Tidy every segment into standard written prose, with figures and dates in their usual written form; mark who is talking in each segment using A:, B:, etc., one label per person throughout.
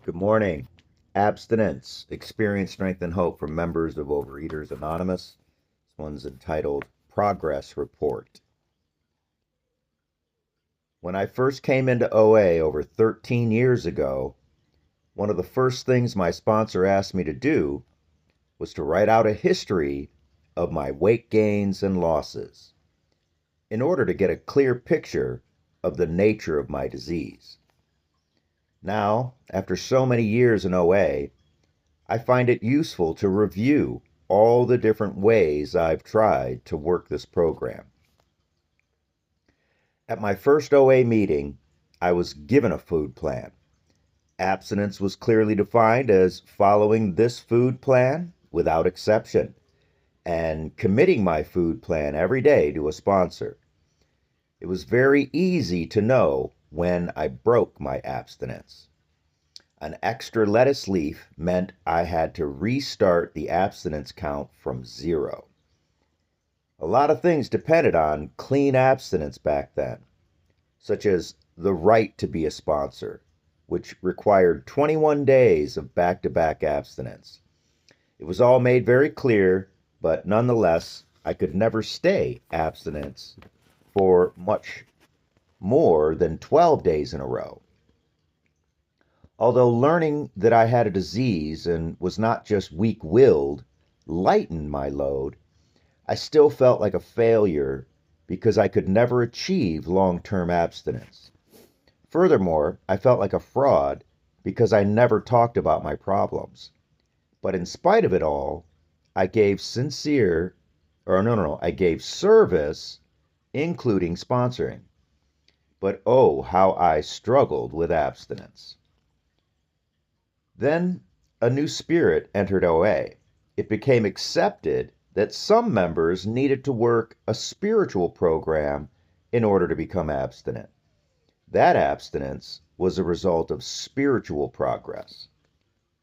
A: Good morning. Abstinence, Experience, Strength, and Hope from members of Overeaters Anonymous. This one's entitled Progress Report. When I first came into OA over 13 years ago, one of the first things my sponsor asked me to do was to write out a history of my weight gains and losses in order to get a clear picture of the nature of my disease. Now, after so many years in OA, I find it useful to review all the different ways I've tried to work this program. At my first OA meeting, I was given a food plan. Abstinence was clearly defined as following this food plan without exception and committing my food plan every day to a sponsor. It was very easy to know when I broke my abstinence. An extra lettuce leaf meant I had to restart the abstinence count from 0. A lot of things depended on clean abstinence back then, such as the right to be a sponsor, which required 21 days of back-to-back abstinence. It was all made very clear, but nonetheless, I could never stay abstinence for much more than 12 days in a row. Although learning that I had a disease and was not just weak-willed lightened my load, I still felt like a failure because I could never achieve long-term abstinence. Furthermore, I felt like a fraud because I never talked about my problems. But in spite of it all, I gave I gave service, including sponsoring. But oh, how I struggled with abstinence. Then a new spirit entered OA. It became accepted that some members needed to work a spiritual program in order to become abstinent. That abstinence was a result of spiritual progress.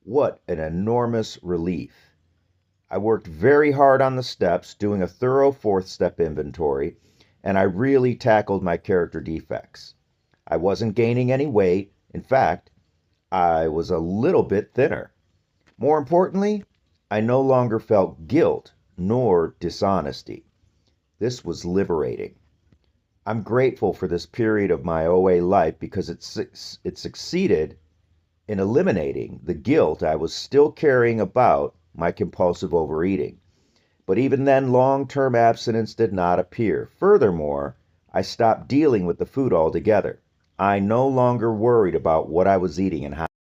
A: What an enormous relief. I worked very hard on the steps, doing a thorough 4th step inventory, and I really tackled my character defects. I wasn't gaining any weight. In fact, I was a little bit thinner. More importantly, I no longer felt guilt nor dishonesty. This was liberating. I'm grateful for this period of my OA life because it succeeded in eliminating the guilt I was still carrying about my compulsive overeating. But even then, long-term abstinence did not appear. Furthermore, I stopped dealing with the food altogether. I no longer worried about what I was eating and how.